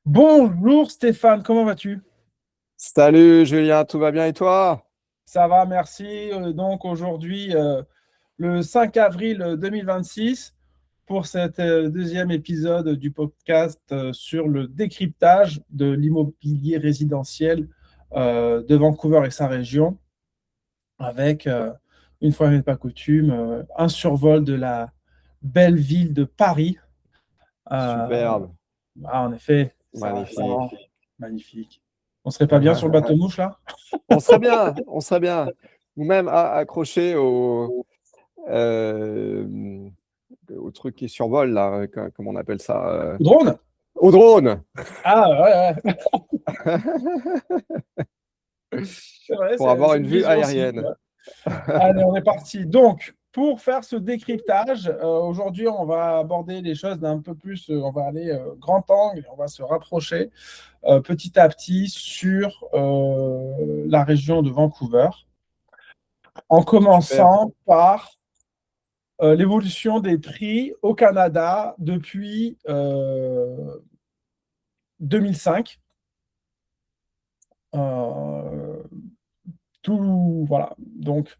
Bonjour Stéphane, comment vas-tu? Salut Julien, tout va bien et toi? Ça va, merci. Donc aujourd'hui, le 5 avril 2026, pour cet deuxième épisode du podcast sur le décryptage de l'immobilier résidentiel de Vancouver et sa région, avec, une fois n'est pas coutume, un survol de la belle ville de Paris. Euh, Superbe, En effet, ça rend magnifique. magnifique. On serait pas bien sur le bateau-mouche là? On serait bien. Ou même accroché euh, au truc qui survole, là, comment on appelle ça? Drone? Au drone, Ah ouais, ouais. C'est vrai, pour c'est avoir c'est une une vue vision aussi. aérienne. Ouais. Allez, on est parti. Donc, pour faire ce décryptage, aujourd'hui, on va aborder les choses d'un peu plus, on va aller grand angle, on va se rapprocher petit à petit sur la région de Vancouver, en Super. commençant par l'évolution des prix au Canada depuis 2005. Euh, voilà. Donc,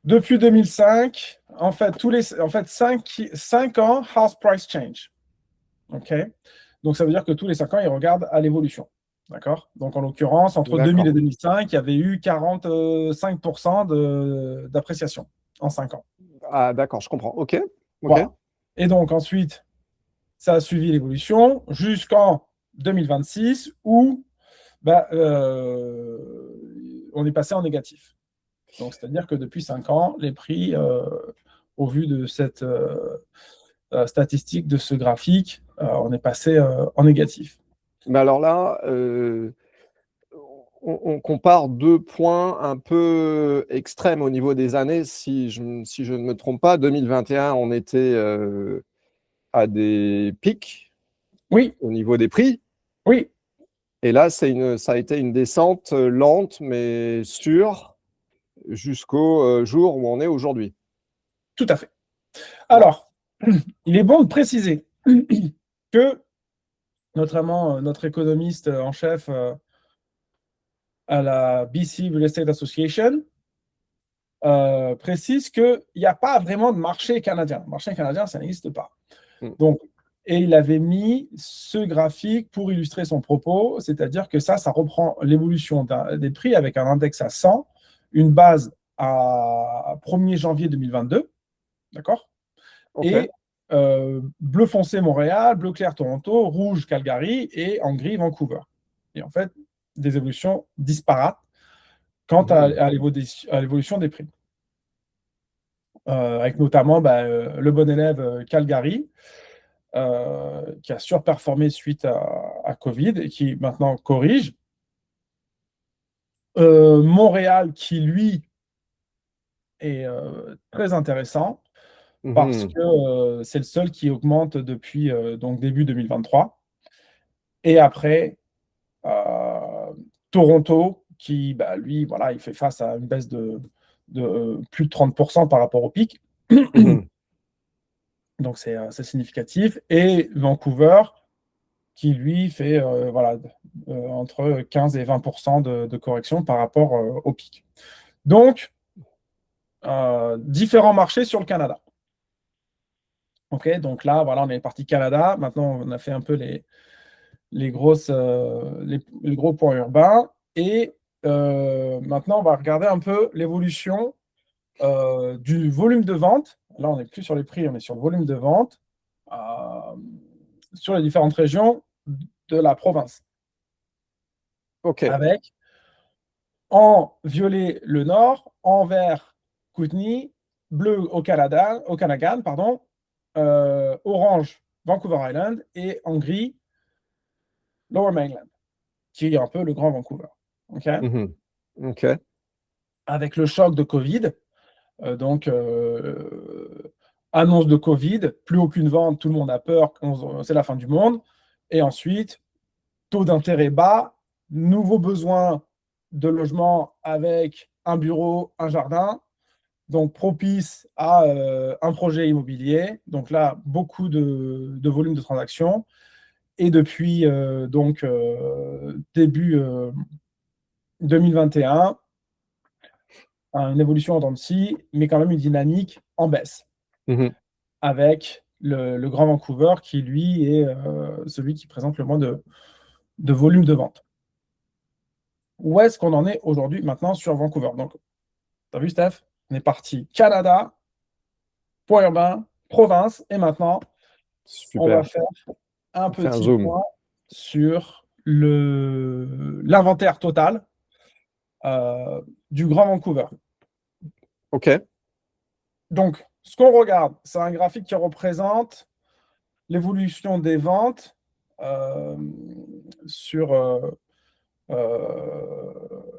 depuis 2005, en fait, en fait 5 ans, house price change. OK? Donc, ça veut dire que tous les 5 ans, ils regardent à l'évolution. D'accord? Donc, en l'occurrence, entre 2000 et D'accord. 2005, il y avait eu 45% d'appréciation en 5 ans. Ah, d'accord, je comprends. Ok, ok. Voilà. Et donc, ensuite, ça a suivi l'évolution jusqu'en 2026 où bah, on est passé en négatif. Donc, c'est-à-dire que depuis 5 ans, les prix, au vu de cette statistique, de ce graphique, on est passé en négatif. Mais alors là, on compare deux points un peu extrêmes au niveau des années. Si je ne me trompe pas, 2021, on était à des pics Oui, au niveau des prix. oui, Et là, ça a été une descente lente, mais sûre, jusqu'au jour où on est aujourd'hui. tout à fait. Voilà. Alors, il est bon de préciser que notamment notre économiste en chef à la BC Real Estate Association précise qu'il n'y a pas vraiment de marché canadien. Le marché canadien, ça n'existe pas. Mm. Donc, et il avait mis ce graphique pour illustrer son propos, c'est-à-dire que ça reprend l'évolution des prix avec un index à 100, une base à 1er janvier 2022, d'accord? OK. Et bleu foncé Montréal, bleu clair Toronto, rouge Calgary et en gris Vancouver. Et en fait, des évolutions disparates quant Mhm. à l'évolution des prix. Avec notamment le bon élève Calgary, qui a surperformé suite à Covid et qui maintenant corrige. Montréal, qui lui est très intéressant parce Mhm. que c'est le seul qui augmente depuis donc début 2023. Et après, euh, Toronto, qui lui, voilà, il fait face à une baisse de plus de 30% par rapport au pic. Mhm. Donc c'est significatif. Et Vancouver, qui lui fait voilà, entre 15 et 20% de correction par rapport au pic. Donc, différents marchés sur le Canada. OK, donc là, voilà, on est parti Canada. Maintenant, on a fait un peu les gros points urbains. Et maintenant, on va regarder un peu l'évolution du volume de vente. Là, on n'est plus sur les prix, on est sur le volume de vente euh, sur les différentes régions de la province. OK. Avec en violet le nord, en vert Kootenay, bleu Okanagan, pardon, orange Vancouver Island et en gris Lower Mainland, qui est un peu le grand Vancouver. Okay, Mhm. OK. avec le choc de Covid, donc annonce de Covid, plus aucune vente, tout le monde a peur, c'est la fin du monde. Et ensuite, taux d'intérêt bas, nouveaux besoins de logement avec un bureau, un jardin, donc propice à un projet immobilier. Donc là, beaucoup de volume de transactions. Et depuis début 2021, une évolution en dents de scie, mais quand même une dynamique en baisse, avec le Grand Vancouver qui, lui, est celui qui présente le moins de volume de vente. Où est-ce qu'on en est aujourd'hui maintenant sur Vancouver? Donc, tu as vu, Steph? On est parti Canada, point urbain, province, et maintenant, on va Super. faire un On fait un petit zoom. point sur l'inventaire total du Grand Vancouver. OK. Donc, ce qu'on regarde, c'est un graphique qui représente l'évolution des ventes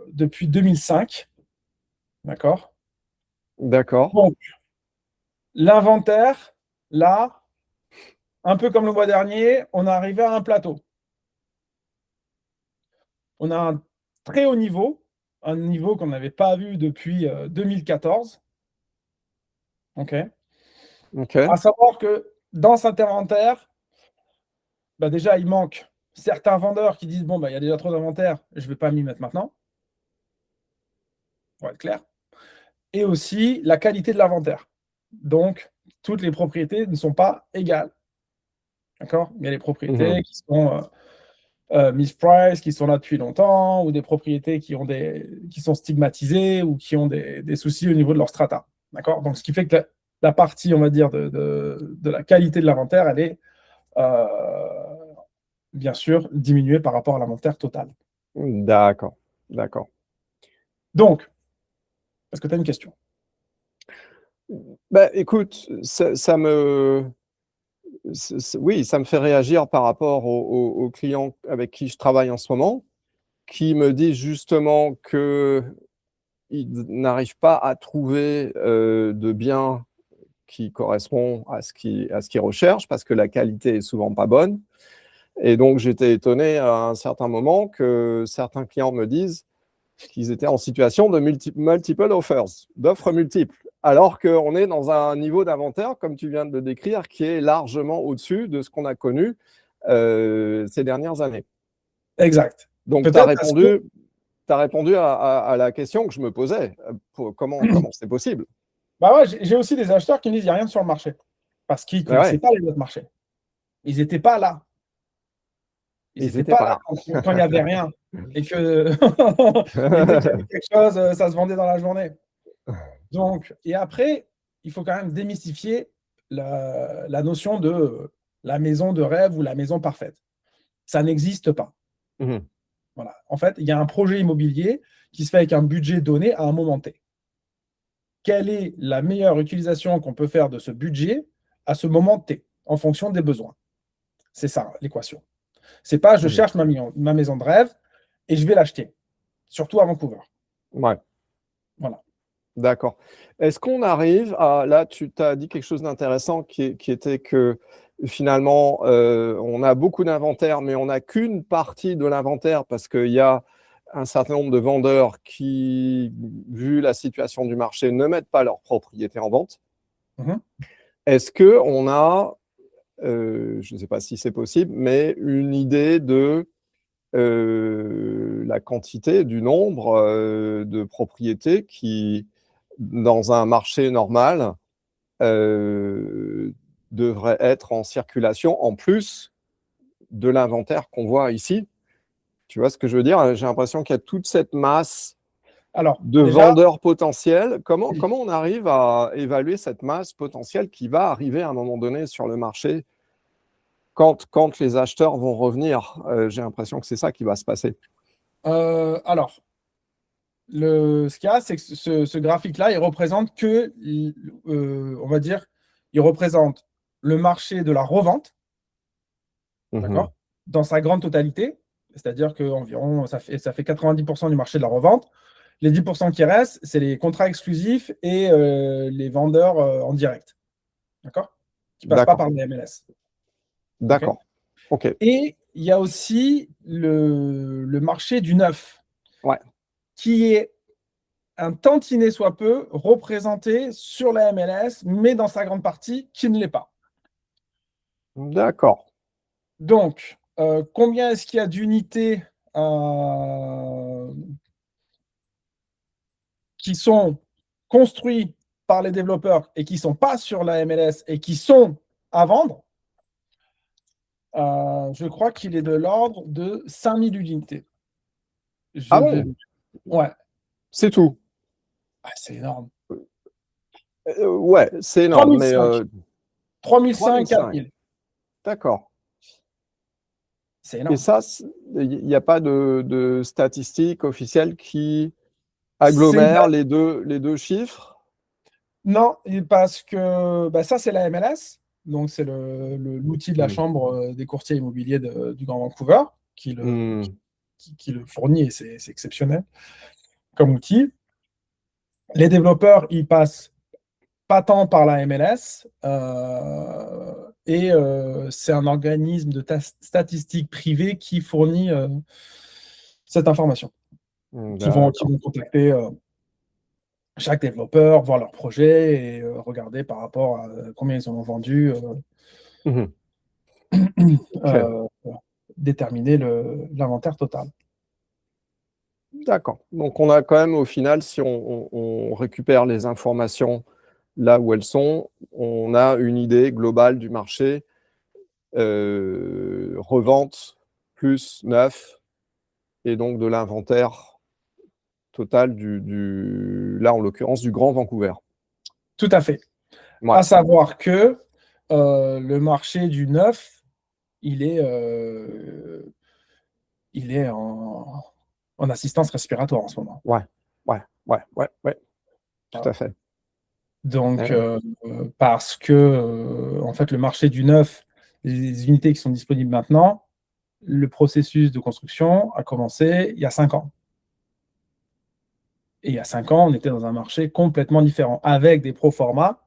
depuis 2005. D'accord? D'accord. Donc, l'inventaire, là, un peu comme le mois dernier, on est arrivé à un plateau. On a un très haut niveau, un niveau qu'on n'avait pas vu depuis 2014. OK? OK. À savoir que dans cet inventaire, déjà, il manque certains vendeurs qui disent, bon, il y a déjà trop d'inventaire, je ne vais pas m'y mettre maintenant, pour être clair. Et aussi la qualité de l'inventaire. Donc, toutes les propriétés ne sont pas égales. D'accord? Il y a des propriétés qui sont mispriced, qui sont là depuis longtemps, ou des propriétés qui sont stigmatisées ou qui ont des soucis au niveau de leur strata. D'accord? Donc, ce qui fait que la partie, on va dire, de la qualité de l'inventaire, elle est bien sûr diminuée par rapport à l'inventaire total. D'accord. D'accord. Donc, est-ce que tu as une question? Écoute, oui, ça me fait réagir par rapport aux clients avec qui je travaille en ce moment, qui me disent justement qu'ils n'arrivent pas à trouver de biens qui correspond à ce qu'ils recherchent parce que la qualité est souvent pas bonne. Et donc, j'étais étonné à un certain moment que certains clients me disent qu'ils étaient en situation de multiple offers, d'offres multiples, alors qu'on est dans un niveau d'inventaire, comme tu viens de le décrire, qui est largement au-dessus de ce qu'on a connu ces dernières années. Exact. Donc, tu as Peut-être parce que répondu à la question que je me posais. Comment c'est possible? ouais, j'ai aussi des acheteurs qui me disent qu'il n'y a rien sur le marché parce qu'ils ne connaissaient Ouais, pas les autres marchés. Ils n'étaient pas là. Ils ils n'étaient n'étaient pas pas là là. quand il n'y avait rien. Et que et dès qu'il y avait quelque chose, ça se vendait dans la journée. Donc, et après, il faut quand même démystifier la notion de la maison de rêve ou la maison parfaite. Ça n'existe pas. Voilà. En fait, il y a un projet immobilier qui se fait avec un budget donné à un moment T. Quelle est la meilleure utilisation qu'on peut faire de ce budget à ce moment T, en fonction des besoins? C'est ça, l'équation. C'est pas je cherche ma maison de rêve et je vais l'acheter, surtout à Vancouver. Ouais. Voilà. D'accord. Est-ce qu'on arrive à... Là, tu t'as dit quelque chose d'intéressant qui était que finalement, on a beaucoup d'inventaire, mais on n'a qu'une partie de l'inventaire parce qu'il y a un certain nombre de vendeurs qui, vu la situation du marché, ne mettent pas leur propriété en vente. Est-ce qu'on a, je ne sais pas si c'est possible, mais une idée de la quantité, du nombre de propriétés qui, dans un marché normal, devraient être en circulation en plus de l'inventaire qu'on voit ici? Tu vois ce que je veux dire? J'ai l'impression qu'il y a toute cette masse Alors, de déjà, vendeurs potentiels. Comment on arrive à évaluer cette masse potentielle qui va arriver à un moment donné sur le marché quand les acheteurs vont revenir? J'ai l'impression que c'est ça qui va se passer. alors, ce qu'il y a, c'est que ce graphique-là, il représente que, on va dire, il représente le marché de la revente, d'accord, dans sa grande totalité, c'est-à-dire que environ, ça fait 90% du marché de la revente. Les 10% qui restent, c'est les contrats exclusifs et les vendeurs en direct, d'accord, qui ne passent pas D'accord. par le MLS. Okay. D'accord. OK. Et il y a aussi le marché du neuf, Ouais. qui est un tantinet soit peu représenté sur la MLS, mais dans sa grande partie qui ne l'est pas. D'accord. Donc, Combien est-ce qu'il y a d'unités qui sont construits par les développeurs et qui ne sont pas sur la MLS et qui sont à vendre? Je crois qu'il est de l'ordre de 5000 unités. Ah bon? Ouais. C'est tout. Ah, c'est énorme. Ouais, c'est énorme. 3005, 4000. D'accord. C'est énorme. Et ça, il n'y a pas de statistiques officielles qui agglomèrent les deux chiffres? Non, parce que ça, c'est la MLS. Donc, c'est l'outil de la Chambre des courtiers immobiliers du Grand Vancouver qui le fournit, et c'est exceptionnel comme outil. Les développeurs, ils passent pas tant par la MLS, et c'est un organisme de statistiques privé qui fournit cette information. Qui vont contacter chaque développeur, voir leur projet et regarder par rapport à combien ils en ont vendu, déterminer l'inventaire total. D'accord. Donc, on a quand même, au final, si on récupère les informations là où elles sont, on a une idée globale du marché, revente plus neuf, et donc de l'inventaire total là, en l'occurrence, du Grand Vancouver. Tout à fait. Ouais. À savoir que le marché du neuf, il est en assistance respiratoire en ce moment. Ouais. Tout à fait. Donc, parce que, en fait, le marché du neuf, les unités qui sont disponibles maintenant, le processus de construction a commencé il y a 5 ans. Et il y a 5 ans, on était dans un marché complètement différent, avec des proformas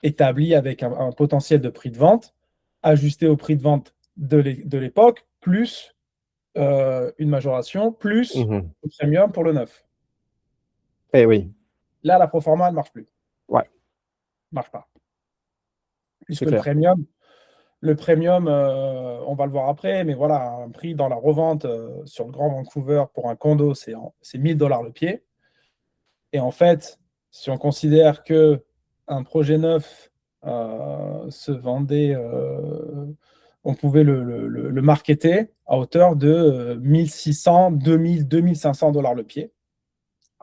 établis avec un potentiel de prix de vente, ajusté au prix de vente de l'époque, plus une majoration, plus le premium pour le neuf. Eh oui. Là, la proforma, elle ne marche plus. Ouais. Ne marche pas. Puisque le premium, on va le voir après, mais voilà, un prix dans la revente sur le Grand Vancouver pour un condo, c'est 1000$ le pied. Et en fait, si on considère qu'un projet neuf se vendait, on pouvait le marketer à hauteur de 1600, 2000, 2500$ le pied.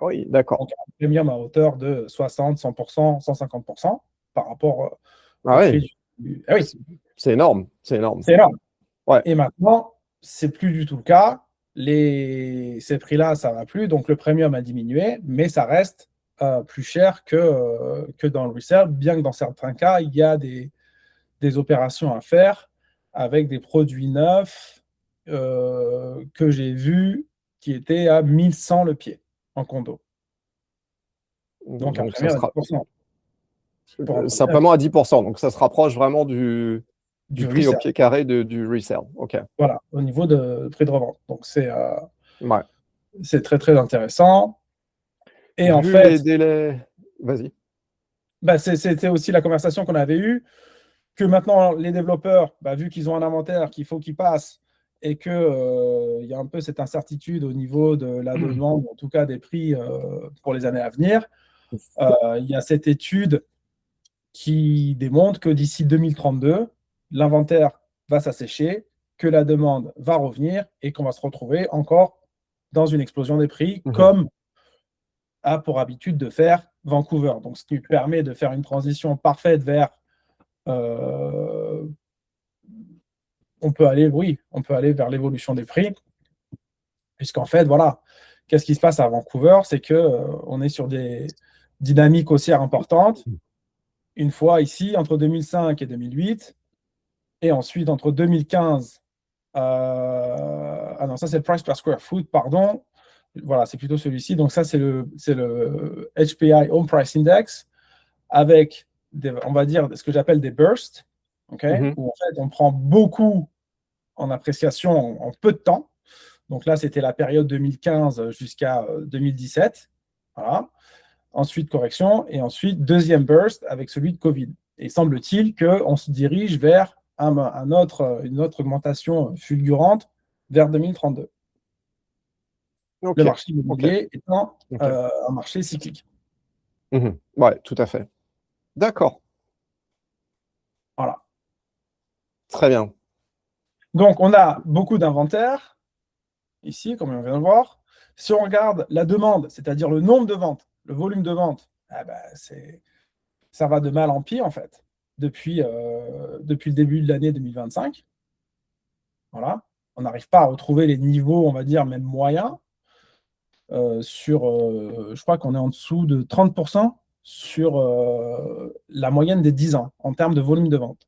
Oui, d'accord. Donc, un premium à hauteur de 60, 100%, 150% par rapport au prix du... Ah oui. C'est énorme. C'est énorme. C'est énorme. Ouais. Et maintenant, c'est plus du tout le cas. Ces prix-là, ça ne va plus. Donc, le premium a diminué, mais ça reste plus cher que dans le resale, bien que dans certains cas, il y a des opérations à faire avec des produits neufs que j'ai vus qui étaient à 1100 le pied en condo. Donc, un premium à 10%. Simplement à 10%. Donc, ça se rapproche vraiment du prix au pied carré du resale. OK. Voilà, au niveau de prix de revente. Donc, c'est très, très intéressant. Et en fait, les délais... Vas-y. C'était aussi la conversation qu'on avait eue, que maintenant, les développeurs, vu qu'ils ont un inventaire qu'il faut qu'ils passent et qu'il y a un peu cette incertitude au niveau de la demande, en tout cas des prix pour les années à venir, il y a cette étude qui démontre que d'ici 2032, l'inventaire va s'assécher, que la demande va revenir et qu'on va se retrouver encore dans une explosion des prix, comme a pour habitude de faire Vancouver. Donc, ce qui permet de faire une transition parfaite vers... on peut aller vers l'évolution des prix, puisqu'en fait, voilà, qu'est-ce qui se passe à Vancouver? C'est qu'on est sur des dynamiques haussières importantes. Une fois ici, entre 2005 et 2008, et ensuite entre 2015... ah non, ça c'est le price per square foot, pardon. Voilà, c'est plutôt celui-ci. Donc ça, c'est le HPI Home Price Index avec, on va dire, ce que j'appelle des bursts, okay, où en fait, on prend beaucoup en appréciation en peu de temps. Donc là, c'était la période 2015 jusqu'à 2017. Voilà. Ensuite, correction. Et ensuite, deuxième burst avec celui de Covid. Et semble-t-il qu'on se dirige vers une autre augmentation fulgurante vers 2032. Ok, Le marché ok, immobilier étant ok. un marché cyclique. Ouais, tout à fait. D'accord, Voilà. très bien. Donc, on a beaucoup d'inventaires ici, comme on vient de voir. Si on regarde la demande, c'est-à-dire le nombre de ventes, le volume de ventes, ça va de mal en pire, en fait, depuis le début de l'année 2025. Voilà. On n'arrive pas à retrouver les niveaux, on va dire, même moyens. Je crois qu'on est en dessous de 30% sur la moyenne des 10 ans en termes de volume de vente.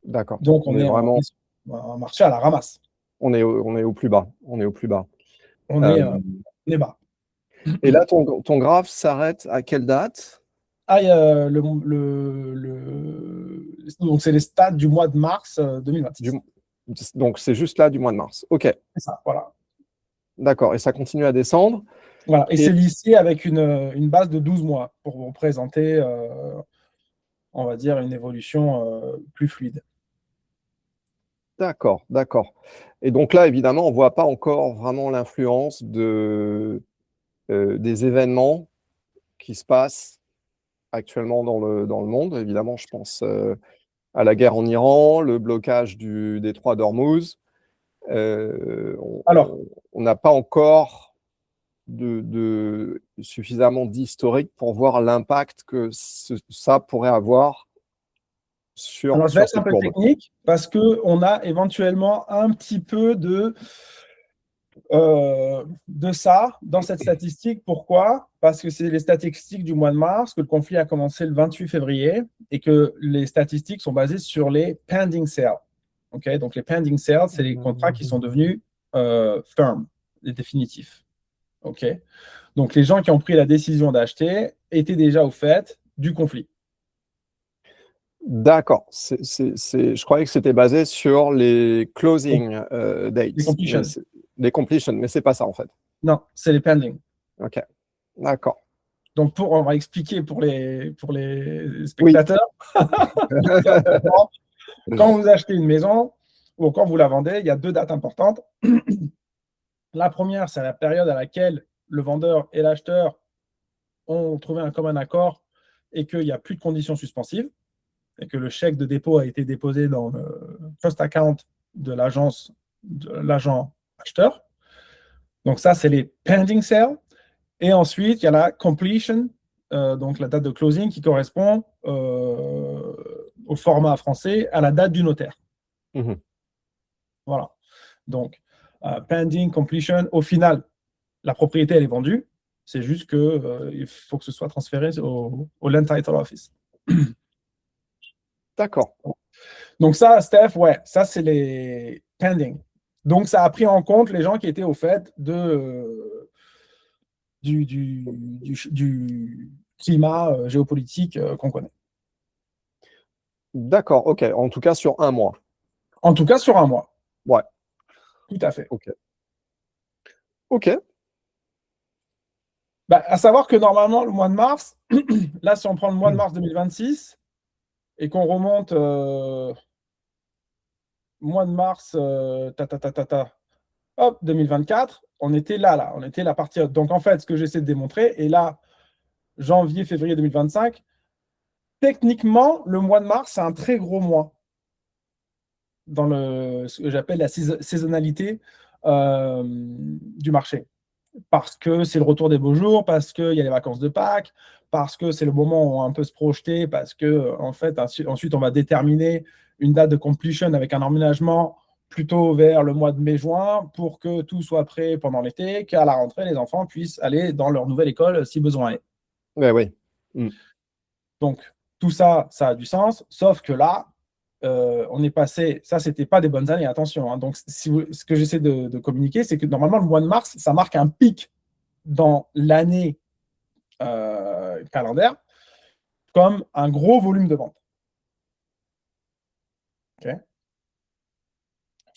D'accord. Donc, On est vraiment, sur un marché à la ramasse. on est au plus bas. On est au plus bas. On Euh, est, euh, on est bas. et là, ton graphe s'arrête à quelle date? Ah, il y a donc, c'est les stats du mois de mars 2026. Du- Donc, c'est juste là du mois de mars. Ok, C'est ça, voilà. d'accord. Et ça continue à descendre. Voilà. Et Et c'est lissé avec une base de 12 mois pour vous présenter, on va dire, une évolution plus fluide. d'accord, d'accord. Et donc là, évidemment, on ne voit pas encore vraiment l'influence des événements qui se passent actuellement dans le monde. Évidemment, je pense à la guerre en Iran, le blocage du détroit d'Ormuz. Alors, On n'a pas encore suffisamment d'historique pour voir l'impact que ça pourrait avoir alors, je vais sur être un ces peu courbes. technique parce qu'on a éventuellement un petit peu de ça dans cette statistique. Pourquoi? Parce que c'est les statistiques du mois de mars, que le conflit a commencé le 28 février et que les statistiques sont basées sur les pending sales. Okay? Donc, les pending sales, c'est les contrats qui sont devenus firm, et définitifs. Okay? Donc, les gens qui ont pris la décision d'acheter étaient déjà au fait du conflit. D'accord. Je croyais que c'était basé sur les Donc, closing les dates, completion. les completion, mais c'est pas ça en fait. Non, c'est les pending. Ok. D'accord. Donc, on va expliquer pour les Oui. spectateurs. Quand vous achetez une maison ou quand vous la vendez, il y a deux dates importantes. La première, c'est la période à laquelle le vendeur et l'acheteur ont trouvé un commun accord et qu'il n'y a plus de conditions suspensives et que le chèque de dépôt a été déposé dans le trust account de l'agent acheteur. Donc ça, c'est les pending sales. Et ensuite, il y a la completion, donc la date de closing qui correspond au format français à la date du notaire. Mhm. Voilà. Donc, pending completion, au final, la propriété, elle est vendue. C'est juste qu'il faut que ce soit transféré au Land Title Office. D'accord. Donc ça, Steph, ouais, ça, c'est les pending. Donc, ça a pris en compte les gens qui étaient au fait du climat géopolitique qu'on connaît. D'accord. Ok. En tout cas, sur un mois. En tout cas, sur un mois. Ouais. Tout à fait. Ok. Ok. Bah, à savoir que normalement, le mois de mars, là, si on prend le mois de mars 2026 et qu'on remonte mois de mars, hop, 2024, on était là, on était la partie haute. Donc, en fait, ce que j'essaie de démontrer, et là, janvier, février 2025, techniquement, le mois de mars, c'est un très gros mois dans ce que j'appelle la saisonnalité du marché. Parce que c'est le retour des beaux jours, parce qu'il y a les vacances de Pâques, parce que c'est le moment où on peut se projeter, parce que en fait, ensuite, on va déterminer une date de completion avec un emménagement plutôt vers le mois de mai-juin pour que tout soit prêt pendant l'été, qu'à la rentrée, les enfants puissent aller dans leur nouvelle école si besoin est. Ouais, oui. Mm. Donc, tout ça, ça a du sens, sauf que là, on est passé, ça, c'était pas des bonnes années, attention. Hein. Donc, ce que j'essaie de communiquer, c'est que normalement, le mois de mars, ça marque un pic dans l'année calendaire comme un gros volume de vente. Okay.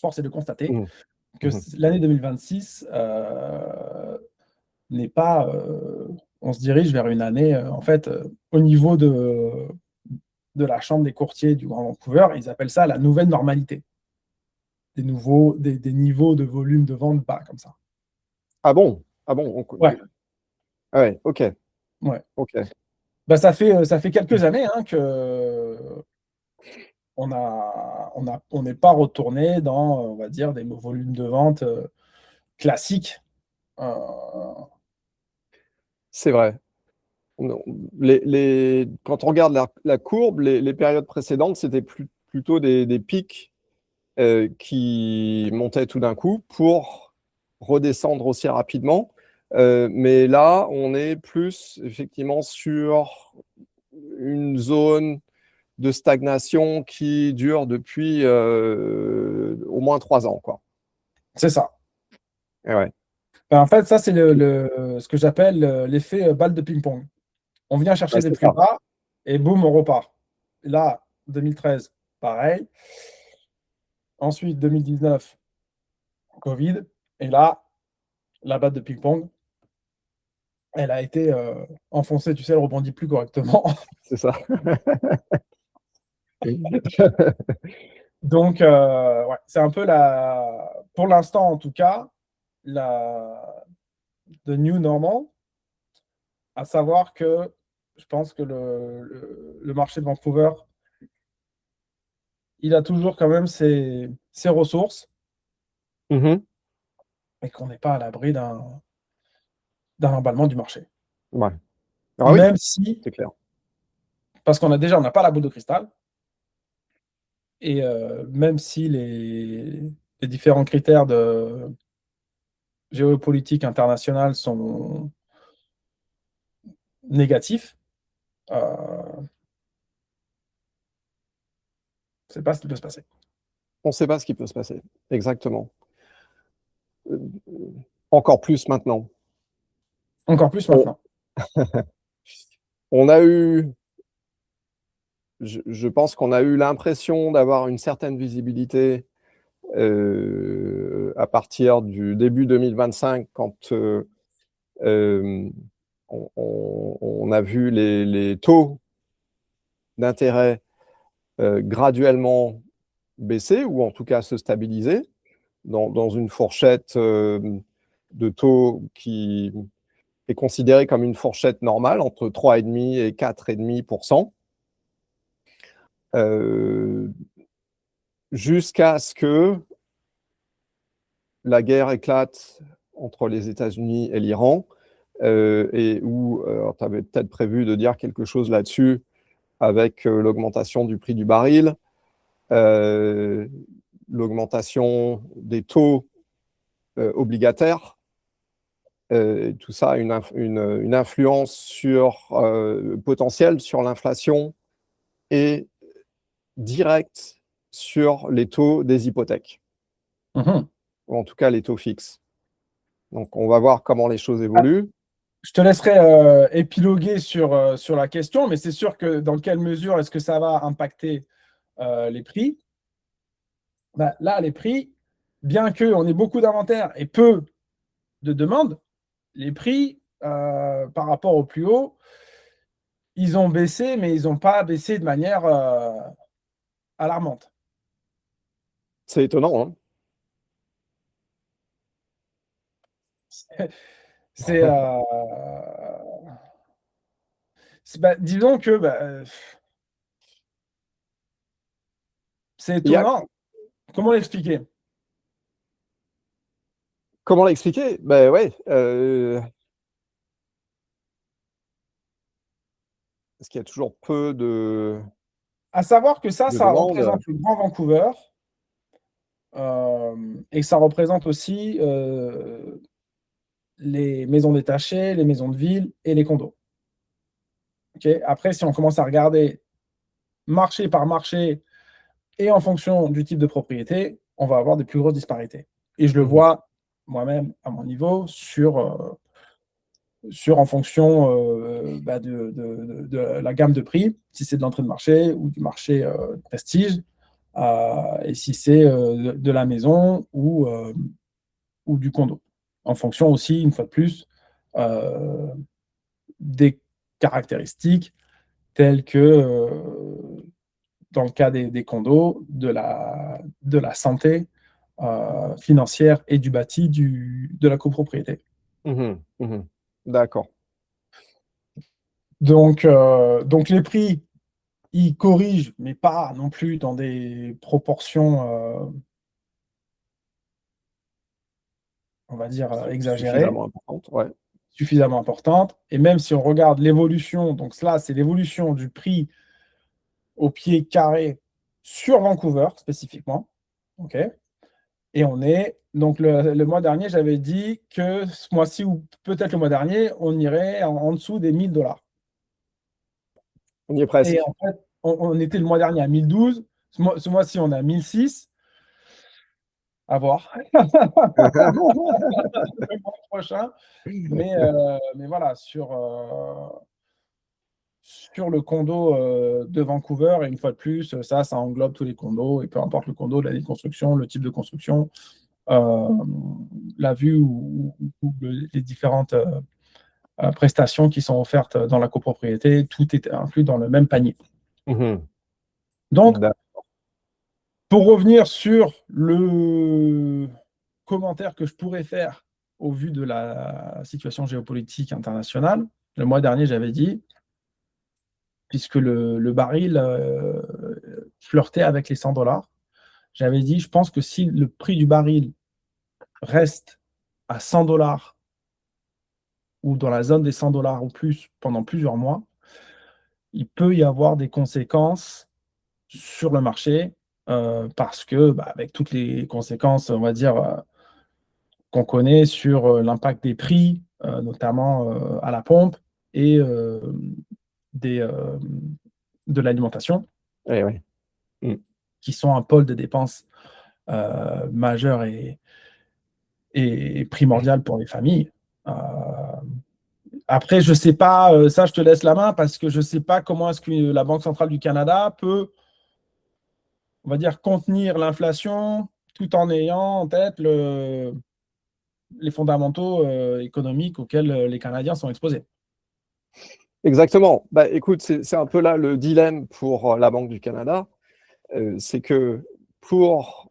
Force est de constater Mm. que Mhm. l'année 2026 n'est pas. On se dirige vers une année, en fait, au niveau de la Chambre des courtiers du Grand Vancouver. Ils appellent ça la nouvelle normalité. Des niveaux de volume de vente bas, comme ça. Ah bon? Ah bon? Ouais. Ah ouais, ok. Ouais. Ok. Bah, ça fait quelques années que on n'est pas retourné dans, on va dire, des volumes de vente classiques. Euh, C'est vrai. Quand on regarde la courbe, les périodes précédentes, c'était plutôt des pics qui montaient tout d'un coup pour redescendre aussi rapidement. Mais là, on est plus effectivement sur une zone de stagnation qui dure depuis au moins 3 ans, quoi. c'est ça. Et ouais, Ben, en fait, ça, c'est ce que j'appelle l'effet balle de ping-pong. On vient ouais, chercher des c'est plus ça. bas et boum, on repart. Et là, 2013, pareil. Ensuite, 2019, Covid. Et là, la balle de ping-pong, elle a été enfoncée, tu sais, elle rebondit plus correctement. C'est ça. Donc, ouais, c'est un peu pour l'instant en tout cas, the new normal, à savoir que je pense que le marché de Vancouver, il a toujours quand même ses ressources Mhm. et qu'on n'est pas à l'abri d'un emballement du marché. Ouais. Ah oui, Même si, c'est clair. parce qu'on on n'a pas la boule de cristal, et même si les différents critères de géopolitique internationale sont négatifs, c'est pas ce qui peut se passer. On ne sait pas ce qui peut se passer. Exactement. Euh, Encore plus maintenant. Encore plus On, maintenant. on a eu, je pense qu'on a eu l'impression d'avoir une certaine visibilité à partir du début 2025, quand euh, on a vu les taux d'intérêt graduellement baisser, ou en tout cas se stabiliser, dans une fourchette de taux qui est considérée comme une fourchette normale, entre 3,5 et 4,5%, jusqu'à ce que la guerre éclate entre les États-Unis et l'Iran, et où tu avais peut-être prévu de dire quelque chose là-dessus avec l'augmentation du prix du baril, euh, l'augmentation des taux obligataires. Tout ça a une influence potentielle sur l'inflation et directe sur les taux des hypothèques, Mhm. ou en tout cas les taux fixes. Donc on va voir comment les choses évoluent. Je te laisserai épiloguer sur la question, mais c'est sûr que dans quelle mesure est-ce que ça va impacter les prix? Bah, là, les prix, bien qu'on ait beaucoup d'inventaire et peu de demandes, les prix, par rapport au plus haut, ils ont baissé, mais ils n'ont pas baissé de manière alarmante. C'est étonnant, hein. C'est, bah, disons que c'est Il y a, étonnant. Comment l'expliquer? comment l'expliquer? Ben ouais, parce qu'il y a toujours peu À savoir que de ça demandes. représente le Grand Vancouver et que ça représente aussi les maisons détachées, les maisons de ville et les condos. Okay. Après, si on commence à regarder marché par marché et en fonction du type de propriété, on va avoir des plus grosses disparités. Et je le Mhm. vois moi-même à mon niveau en fonction de la gamme de prix, si c'est de l'entrée de marché ou du marché de prestige, et si c'est de la maison ou du condo. En fonction aussi, une fois de plus, des caractéristiques telles que dans le cas des condos, de la santé financière et du bâti de la copropriété. D'accord. Donc les prix, ils corrigent, mais pas non plus dans des proportions, on va dire, exagérées, Suffisamment importante, ouais. suffisamment importantes. Et même si on regarde l'évolution, donc là, c'est l'évolution du prix au pied carré sur Vancouver spécifiquement. OK. Et on est, donc le mois dernier, j'avais dit que ce mois-ci ou peut-être le mois dernier, on irait en dessous des 1 000 $. On y est Et presque. en fait, on était le mois dernier à 1 012. Ce mois-ci, on est à 1 006. À voir. Le mois prochain. Mais voilà, sur le condo de Vancouver, et une fois de plus, ça englobe tous les condos, et peu importe le condo, l'année de construction, le type de construction, la vue ou les différentes prestations qui sont offertes dans la copropriété, tout est inclus dans le même panier. Donc, pour revenir sur le commentaire que je pourrais faire au vu de la situation géopolitique internationale, le mois dernier, j'avais dit, puisque le baril flirtait avec les 100 $, j'avais dit, je pense que si le prix du baril reste à 100 $ ou dans la zone des 100 $ ou plus pendant plusieurs mois, il peut y avoir des conséquences sur le marché parce que, avec toutes les conséquences, on va dire, qu'on connaît sur l'impact des prix, notamment à la pompe et de l'alimentation, qui sont un pôle de dépenses majeur et primordial pour les familles. Après, je ne sais pas, ça je te laisse la main parce que je ne sais pas comment est-ce que la Banque centrale du Canada peut, on va dire, contenir l'inflation tout en ayant en tête les fondamentaux économiques auxquels les Canadiens sont exposés. Exactement. Écoute, c'est un peu là le dilemme pour la Banque du Canada. C'est que pour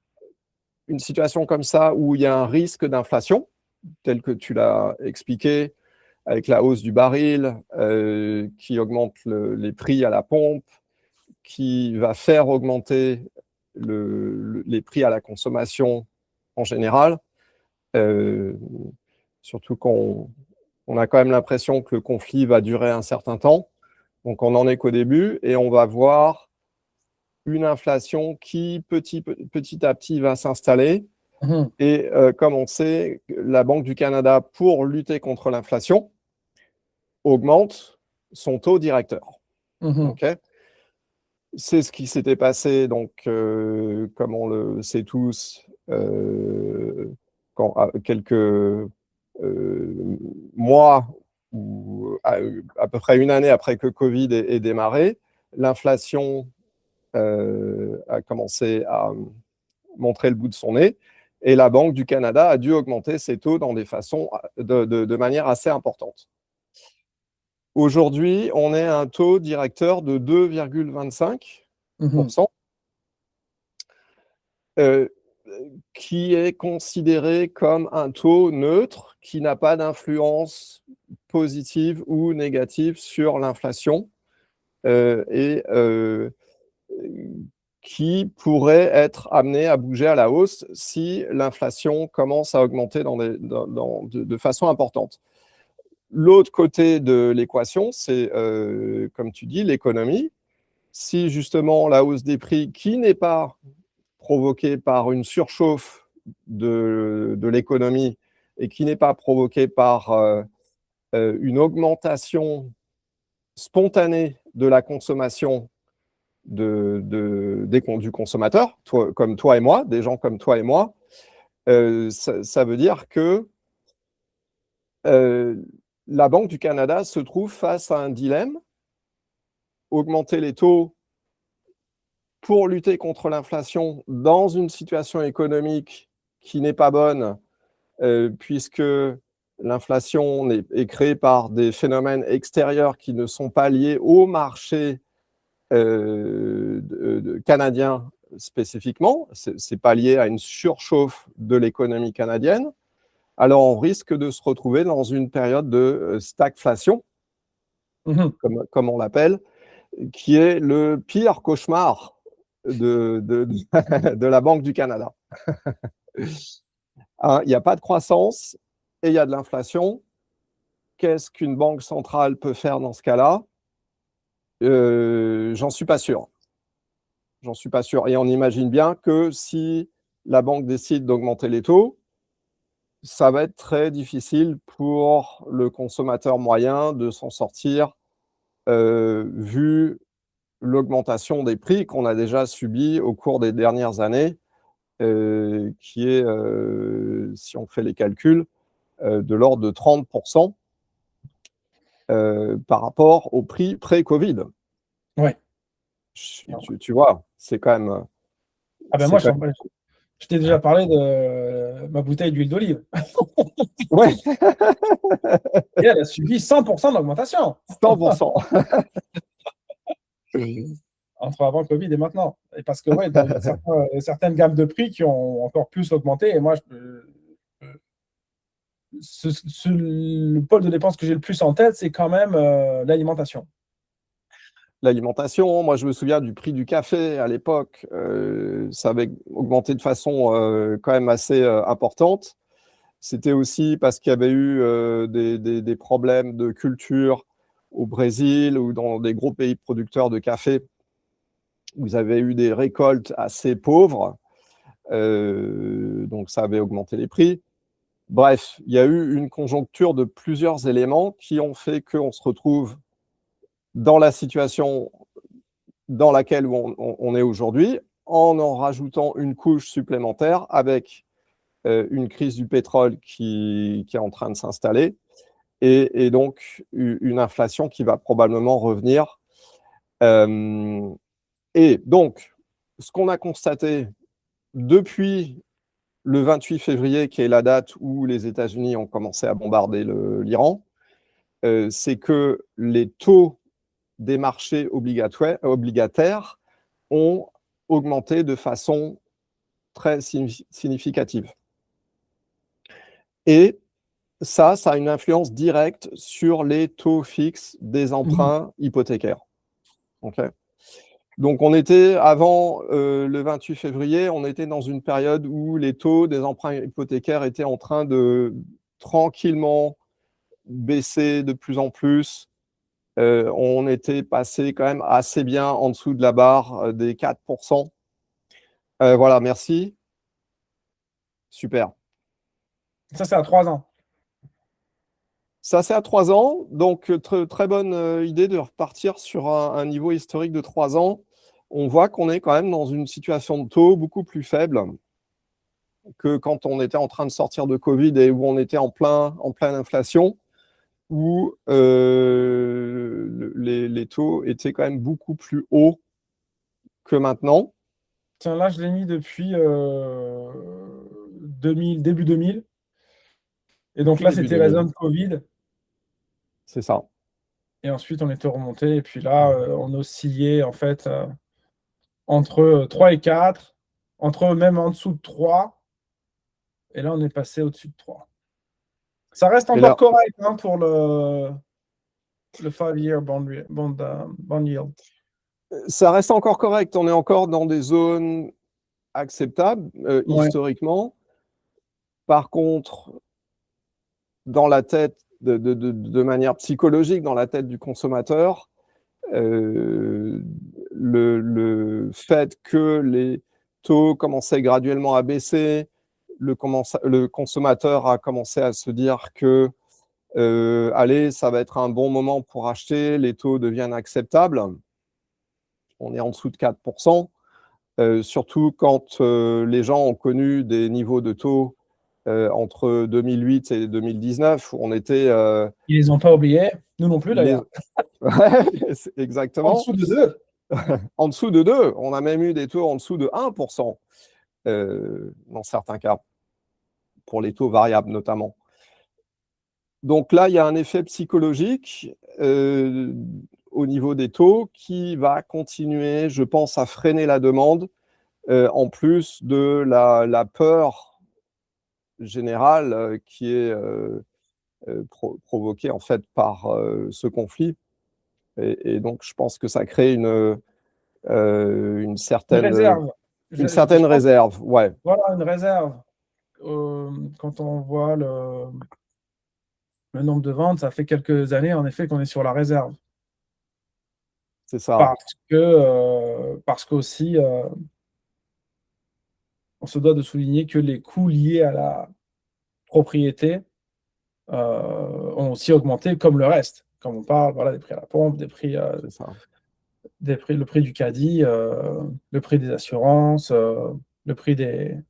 une situation comme ça où il y a un risque d'inflation, tel que tu l'as expliqué, avec la hausse du baril qui augmente les prix à la pompe, qui va faire augmenter les prix à la consommation en général, surtout qu'on a quand même l'impression que le conflit va durer un certain temps. Donc, on n'en est qu'au début et on va voir une inflation qui, petit à petit, va s'installer. Et comme on sait, la Banque du Canada, pour lutter contre l'inflation, augmente son taux directeur. Okay. C'est ce qui s'était passé, donc, comme on le sait tous, quelques mois ou à peu près une année après que Covid ait démarré, l'inflation a commencé à montrer le bout de son nez et la Banque du Canada a dû augmenter ses taux dans des façons de manière assez importante. Aujourd'hui, on est à un taux directeur de 2,25%, qui est considéré comme un taux neutre, qui n'a pas d'influence positive ou négative sur l'inflation et qui pourrait être amené à bouger à la hausse si l'inflation commence à augmenter de façon importante. L'autre côté de l'équation, c'est, comme tu dis, l'économie. Si justement la hausse des prix, qui n'est pas provoquée par une surchauffe de l'économie et qui n'est pas provoquée par une augmentation spontanée de la consommation du consommateur, comme toi et moi, des gens comme toi et moi, ça veut dire que la Banque du Canada se trouve face à un dilemme: augmenter les taux pour lutter contre l'inflation dans une situation économique qui n'est pas bonne, puisque l'inflation est créée par des phénomènes extérieurs qui ne sont pas liés au marché canadien spécifiquement, ce n'est pas lié à une surchauffe de l'économie canadienne, alors on risque de se retrouver dans une période de stagflation, comme on l'appelle, qui est le pire cauchemar de la Banque du Canada. Il n'y a pas de croissance et il y a de l'inflation. Qu'est-ce qu'une banque centrale peut faire dans ce cas-là? J'en suis pas sûr. J'en suis pas sûr. Et on imagine bien que si la banque décide d'augmenter les taux, ça va être très difficile pour le consommateur moyen de s'en sortir, vu l'augmentation des prix qu'on a déjà subie au cours des dernières années, qui est, si on fait les calculs, de l'ordre de 30% par rapport au prix pré-Covid. Ouais. Tu vois, c'est quand même. Ah ben moi, je t'ai déjà parlé de ma bouteille d'huile d'olive. Ouais. Et elle a subi 100% d'augmentation. 100%. Entre avant le Covid et maintenant. Et parce que, ouais, il y a certaines gammes de prix qui ont encore plus augmenté. Et moi, le pôle de dépenses que j'ai le plus en tête, c'est quand même l'alimentation. L'alimentation, moi je me souviens du prix du café à l'époque, ça avait augmenté de façon quand même assez importante. C'était aussi parce qu'il y avait eu des problèmes de culture au Brésil ou dans des gros pays producteurs de café. Vous avez eu des récoltes assez pauvres, donc ça avait augmenté les prix. Bref, il y a eu une conjoncture de plusieurs éléments qui ont fait qu'on se retrouve dans la situation dans laquelle on est aujourd'hui, en rajoutant une couche supplémentaire avec une crise du pétrole qui est en train de s'installer et donc une inflation qui va probablement revenir. Et donc, ce qu'on a constaté depuis le 28 février, qui est la date où les États-Unis ont commencé à bombarder l'Iran, c'est que les taux des marchés obligataires ont augmenté de façon très significative. Et ça a une influence directe sur les taux fixes des emprunts hypothécaires. Okay. Donc, on était, avant le 28 février, on était dans une période où les taux des emprunts hypothécaires étaient en train de tranquillement baisser de plus en plus. On était passé quand même assez bien en dessous de la barre des 4%. Voilà, merci. Super. Ça, c'est à 3 ans. Ça, c'est à 3 ans. Donc, très bonne idée de repartir sur un niveau historique de 3 ans. On voit qu'on est quand même dans une situation de taux beaucoup plus faible que quand on était en train de sortir de Covid et où on était en pleine inflation, où les taux étaient quand même beaucoup plus hauts que maintenant. Tiens, là, je l'ai mis depuis début 2000. Et donc là, c'était la zone Covid. C'est ça. Et ensuite, on était remonté. Et puis là, on oscillait en fait entre 3 et 4, même en dessous de 3. Et là, on est passé au-dessus de 3. Ça reste encore correct pour le 5-year bond yield. Ça reste encore correct. On est encore dans des zones acceptables historiquement. Par contre, dans la tête, de manière psychologique, dans la tête du consommateur, le fait que les taux commençaient graduellement à baisser, le consommateur a commencé à se dire que allez, ça va être un bon moment pour acheter, les taux deviennent acceptables. On est en dessous de 4%, surtout quand les gens ont connu des niveaux de taux entre 2008 et 2019, où on était… Ils les ont pas oubliés, nous non plus d'ailleurs. Ouais, exactement. En dessous de 2. En dessous de 2, on a même eu des taux en dessous de 1%, dans certains cas, pour les taux variables notamment. Donc là, il y a un effet psychologique. au niveau des taux qui va continuer, je pense, à freiner la demande, en plus de la peur générale qui est provoquée en fait par ce conflit. Et donc, je pense que ça crée une certaine, réserve. Je pense, réserve. Ouais, voilà, une réserve. Quand on voit le nombre de ventes, ça fait quelques années, en effet, qu'on est sur la réserve. c'est ça. Parce qu'aussi, on se doit de souligner que les coûts liés à la propriété ont aussi augmenté comme le reste. Comme on parle, voilà, des prix à la pompe, C'est ça. le prix du caddie, le prix des assurances, le prix des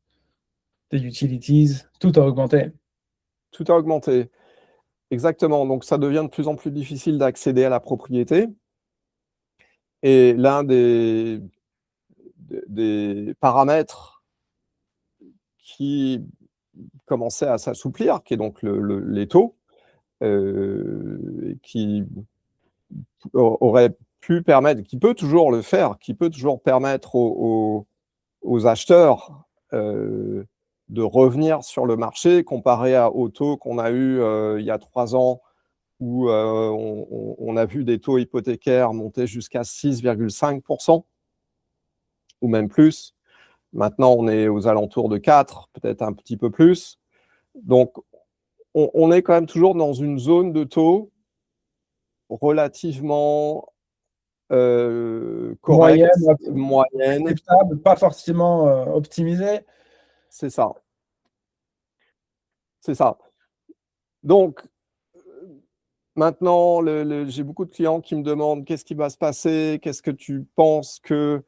utilities, tout a augmenté. Tout a augmenté. Exactement. Donc, ça devient de plus en plus difficile d'accéder à la propriété. Et l'un des paramètres qui commençait à s'assouplir, qui est donc les taux, qui aurait pu permettre, qui peut toujours le faire, qui peut toujours permettre aux acheteurs de revenir sur le marché comparé aux taux qu'on a eu il y a 3 ans où on a vu des taux hypothécaires monter jusqu'à 6,5% ou même plus. Maintenant, on est aux alentours de 4, peut-être un petit peu plus. Donc, on est quand même toujours dans une zone de taux relativement correcte, Moyenne, moyenne. acceptable, pas forcément optimisée. C'est ça. C'est ça. Donc, maintenant, j'ai beaucoup de clients qui me demandent qu'est-ce qui va se passer, qu'est-ce que tu penses que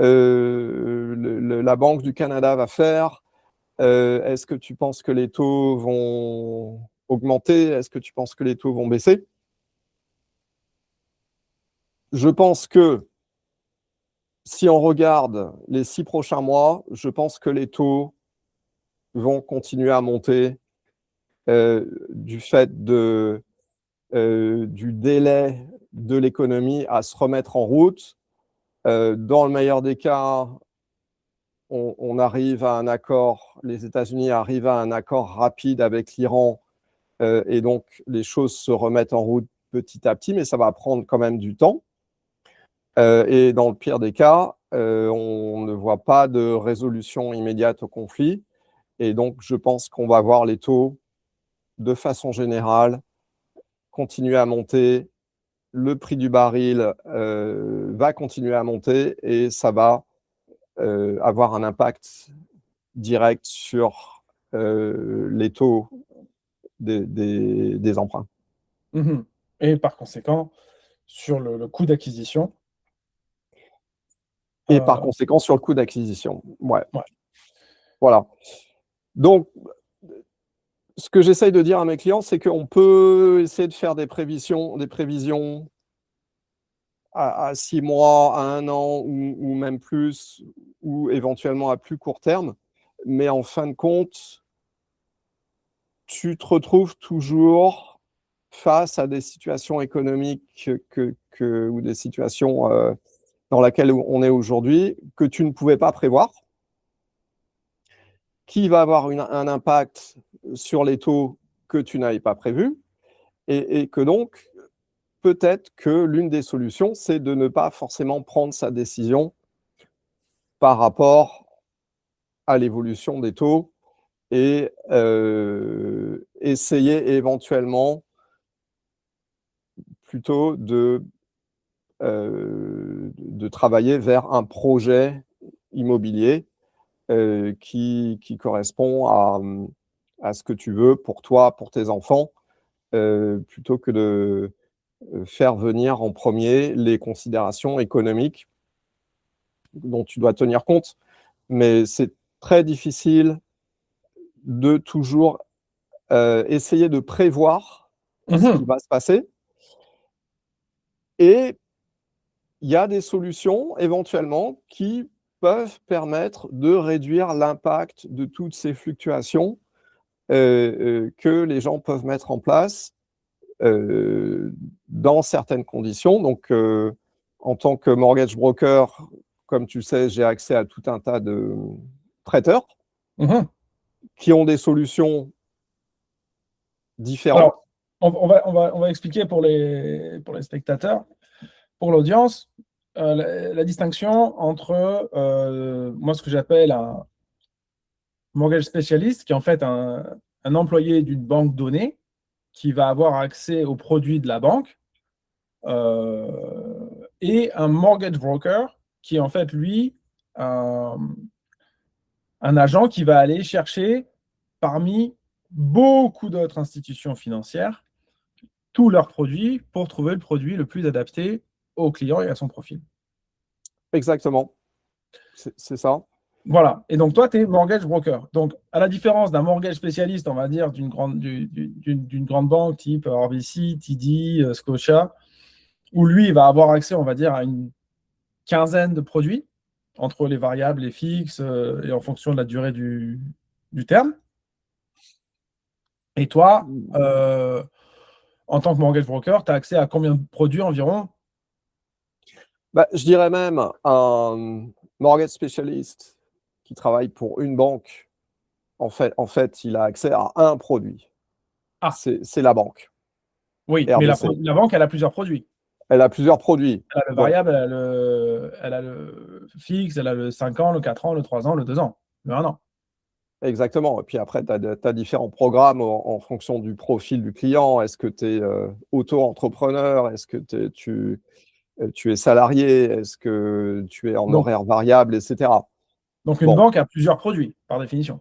la Banque du Canada va faire. Est-ce que tu penses que les taux vont augmenter? Est-ce que tu penses que les taux vont baisser? Je pense que si on regarde les 6 prochains mois, je pense que les taux vont continuer à monter du fait du délai de l'économie à se remettre en route. Dans le meilleur des cas, on arrive à un accord, les États-Unis arrivent à un accord rapide avec l'Iran et donc les choses se remettent en route petit à petit, mais ça va prendre quand même du temps. Et dans le pire des cas, on ne voit pas de résolution immédiate au conflit. Et donc, je pense qu'on va voir les taux, de façon générale, continuer à monter. Le prix du baril va continuer à monter et ça va avoir un impact direct sur les taux des emprunts. Mmh. Et par conséquent, sur le coût d'acquisition. Et par Euh, conséquent, sur le coût d'acquisition. Ouais. ouais. Voilà. Donc, ce que j'essaye de dire à mes clients, c'est qu'on peut essayer de faire des prévisions à 6 mois, à 1 an ou même plus, ou éventuellement à plus court terme. Mais en fin de compte, tu te retrouves toujours face à des situations économiques ou des situations dans lesquelles on est aujourd'hui que tu ne pouvais pas prévoir, qui va avoir un impact sur les taux que tu n'avais pas prévu, et que donc, peut-être que l'une des solutions, c'est de ne pas forcément prendre sa décision par rapport à l'évolution des taux et essayer éventuellement plutôt de travailler vers un projet immobilier qui correspond à ce que tu veux pour toi, pour tes enfants, plutôt que de faire venir en premier les considérations économiques dont tu dois tenir compte. Mais c'est très difficile de toujours essayer de prévoir ce qui Mmh. va se passer. Et il y a des solutions éventuellement qui peuvent permettre de réduire l'impact de toutes ces fluctuations que les gens peuvent mettre en place dans certaines conditions. Donc, en tant que mortgage broker, comme tu sais, j'ai accès à tout un tas de prêteurs qui ont des solutions différentes. Alors, on va expliquer pour les spectateurs, pour l'audience, la distinction entre moi, ce que j'appelle un mortgage spécialiste, qui est en fait un employé d'une banque donnée qui va avoir accès aux produits de la banque, et un mortgage broker qui est en fait, lui, un agent qui va aller chercher parmi beaucoup d'autres institutions financières tous leurs produits pour trouver le produit le plus adapté au client et à son profil. Exactement, c'est ça. Voilà. Et donc, toi, tu es mortgage broker. Donc, à la différence d'un mortgage spécialiste, on va dire, d'une grande banque type RBC, TD, Scotia, où lui, il va avoir accès, on va dire, à une quinzaine de produits, entre les variables, les fixes, et en fonction de la durée du terme. Et toi, en tant que mortgage broker, tu as accès à combien de produits environ? Je dirais même un mortgage spécialiste qui travaille pour une banque, en fait, il a accès à un produit. Ah. C'est la banque. Oui, mais la banque, elle a plusieurs produits. Elle a plusieurs produits. Elle a le variable, elle a le fixe, elle a le 5 ans, le 4 ans, le 3 ans, le 2 ans, le 1 an. Exactement. Et puis après, tu as différents programmes en fonction du profil du client. Est-ce que tu es auto-entrepreneur? Est-ce que tu es salarié? Est-ce que tu es en horaire variable, etc. Donc, une banque a plusieurs produits, par définition.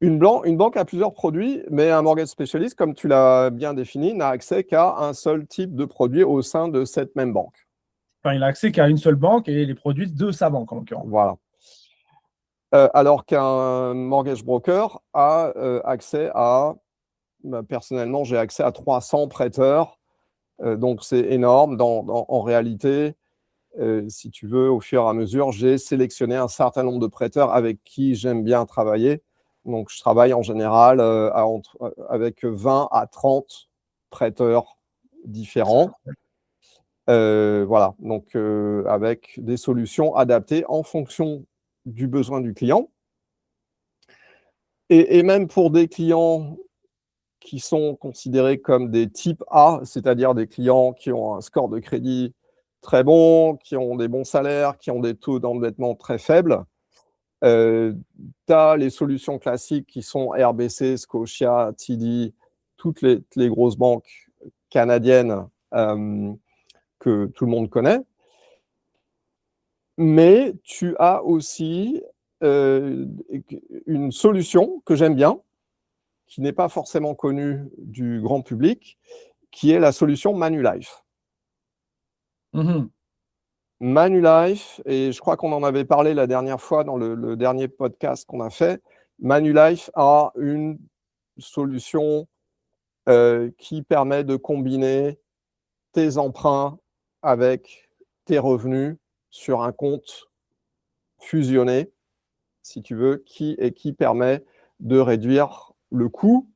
Une banque a plusieurs produits, mais un mortgage spécialiste, comme tu l'as bien défini, n'a accès qu'à un seul type de produit au sein de cette même banque. Enfin, il n'a accès qu'à une seule banque et les produits de sa banque, en l'occurrence. Voilà. Alors qu'un mortgage broker a accès à, personnellement, j'ai accès à 300 prêteurs. Donc, c'est énorme. En réalité, si tu veux, au fur et à mesure, j'ai sélectionné un certain nombre de prêteurs avec qui j'aime bien travailler. Donc, je travaille en général avec 20 à 30 prêteurs différents. Voilà, donc avec des solutions adaptées en fonction du besoin du client. Et même pour des clients qui sont considérés comme des types A, c'est-à-dire des clients qui ont un score de crédit très bon, qui ont des bons salaires, qui ont des taux d'endettement très faibles, tu as les solutions classiques qui sont RBC, Scotia, TD, toutes les grosses banques canadiennes que tout le monde connaît. Mais tu as aussi une solution que j'aime bien, qui n'est pas forcément connue du grand public, qui est la solution Manulife. Manulife, et je crois qu'on en avait parlé la dernière fois dans le dernier podcast qu'on a fait, Manulife a une solution qui permet de combiner tes emprunts avec tes revenus sur un compte fusionné, si tu veux, qui permet de réduire le coût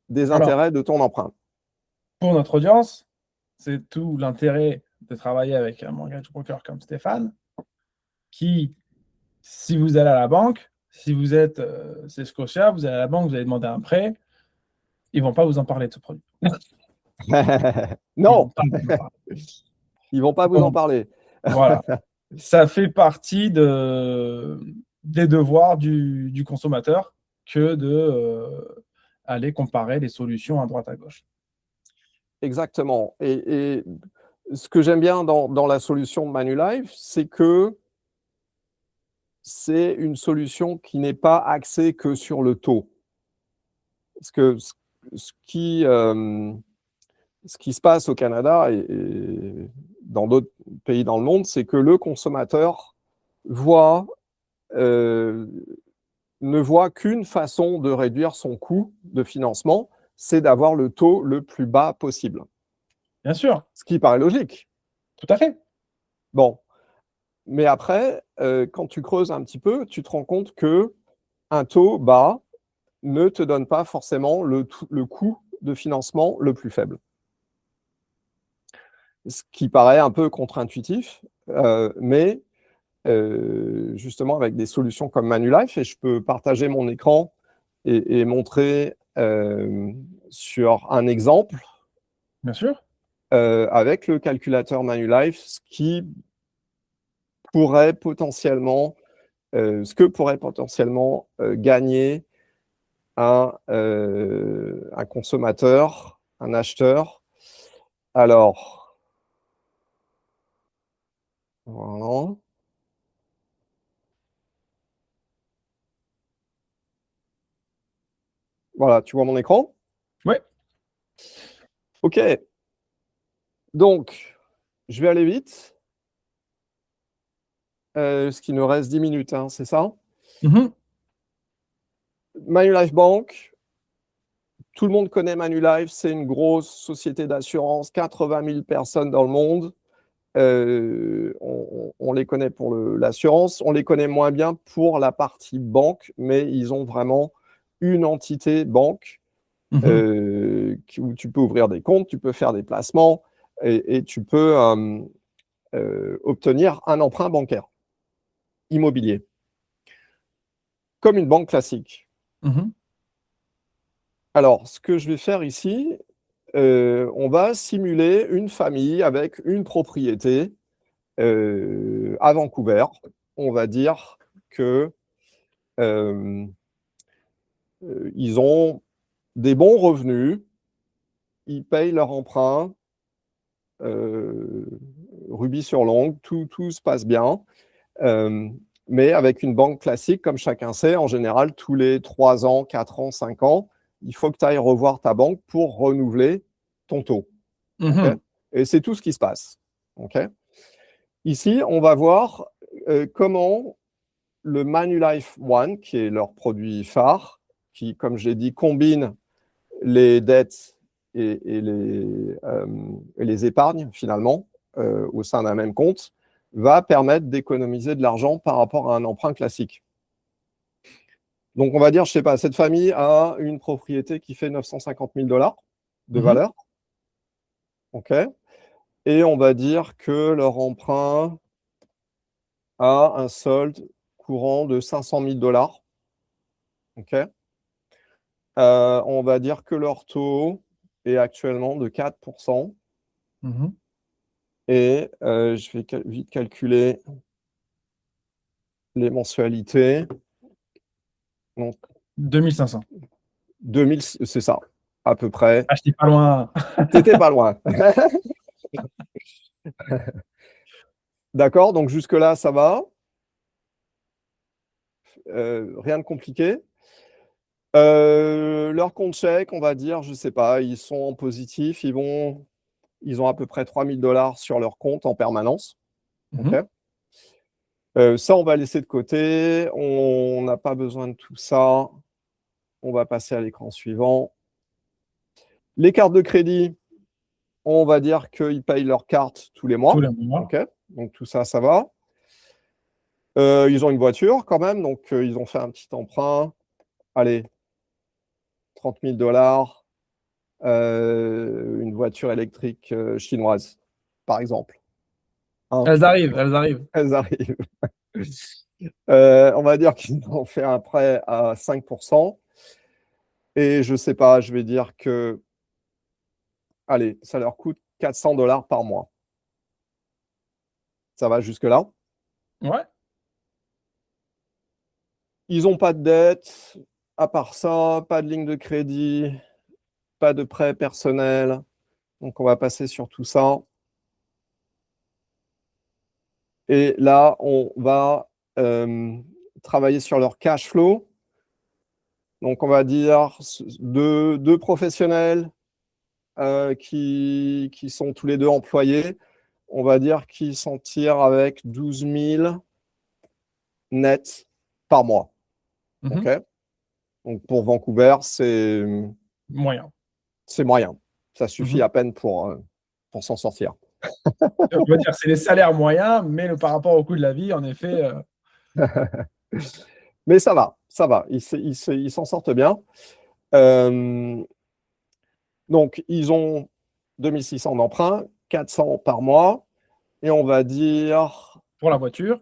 des intérêts de ton emprunt. Pour notre audience, c'est tout l'intérêt de travailler avec un mortgage broker comme Stéphane, qui, si vous allez à la banque, si vous êtes c'est Scotia, vous allez à la banque, vous allez demander un prêt, ils ne vont pas vous en parler de ce produit. Non, ils ne vont pas vous en parler. Voilà. Ça fait partie des devoirs du consommateur que d'aller comparer les solutions à droite à gauche. Exactement. Et ce que j'aime bien dans la solution de Manulife, c'est que c'est une solution qui n'est pas axée que sur le taux. Parce que ce qui se passe au Canada et dans d'autres pays dans le monde, c'est que le consommateur ne voit qu'une façon de réduire son coût de financement, c'est d'avoir le taux le plus bas possible. Bien sûr. Ce qui paraît logique. Tout à fait. Bon. Mais après, quand tu creuses un petit peu, tu te rends compte qu'un taux bas ne te donne pas forcément le coût de financement le plus faible. Ce qui paraît un peu contre-intuitif, mais justement avec des solutions comme Manulife, et je peux partager mon écran et montrer sur un exemple. Bien sûr. Avec le calculateur Manulife, ce que pourrait potentiellement gagner un consommateur, un acheteur. Alors, voilà. Voilà, tu vois mon écran? Oui. OK. Donc, je vais aller vite. Parce qu'il nous reste 10 minutes, hein, c'est ça? Manulife Bank, tout le monde connaît Manulife, c'est une grosse société d'assurance, 80 000 personnes dans le monde. On les connaît pour l'assurance, on les connaît moins bien pour la partie banque, mais ils ont vraiment une entité banque où tu peux ouvrir des comptes, tu peux faire des placements et tu peux obtenir un emprunt bancaire immobilier, comme une banque classique. Alors, ce que je vais faire ici, on va simuler une famille avec une propriété à Vancouver. On va dire que ils ont des bons revenus, ils payent leur emprunt, rubis sur l'ongle, tout se passe bien. Mais avec une banque classique, comme chacun sait, en général, tous les 3 ans, 4 ans, 5 ans, il faut que tu ailles revoir ta banque pour renouveler ton taux. Okay, et c'est tout ce qui se passe. Okay, ici, on va voir comment le Manulife One, qui est leur produit phare, qui, comme j'ai dit, combine les dettes et les épargnes, finalement, au sein d'un même compte, va permettre d'économiser de l'argent par rapport à un emprunt classique. Donc, on va dire, je ne sais pas, cette famille a une propriété qui fait 950 000 $ de valeur. OK. Et on va dire que leur emprunt a un solde courant de 500 000 $. OK. On va dire que leur taux est actuellement de 4%. Et je vais vite calculer les mensualités. Donc, 2500. 2000, c'est ça, à peu près. Ah, je n'étais pas loin. T'étais pas loin. D'accord, donc jusque-là, ça va. Rien de compliqué. Leur compte chèque, on va dire, je ne sais pas, ils sont en positif, ils ont à peu près 3 000 $ sur leur compte en permanence. Okay. Ça, on va laisser de côté. On n'a pas besoin de tout ça. On va passer à l'écran suivant. Les cartes de crédit, on va dire qu'ils payent leurs cartes tous les mois. Tous les mois. Okay. Donc, tout ça, ça va. Ils ont une voiture quand même. Donc, ils ont fait un petit emprunt. Allez, 30 000 $. Une voiture électrique chinoise, par exemple. Hein, elles arrivent. Elles arrivent. On va dire qu'ils ont fait un prêt à 5%. Et je ne sais pas, je vais dire que, allez, ça leur coûte 400 $ par mois. Ça va jusque-là? Ouais. Ils n'ont pas de dette, à part ça, pas de ligne de crédit, pas de prêt personnel. Donc, on va passer sur tout ça. Et là, on va travailler sur leur cash flow. Donc, on va dire deux professionnels qui sont tous les deux employés. On va dire qu'ils s'en tirent avec 12 000 net par mois. Okay. Donc, pour Vancouver, c'est moyen. C'est moyen. Ça suffit à peine pour s'en sortir. On va dire c'est les salaires moyens, mais par rapport au coût de la vie, en effet. Mais ça va. Ils s'en sortent bien. Donc, ils ont 2600 d'emprunt, 400 par mois, et on va dire, Pour la voiture.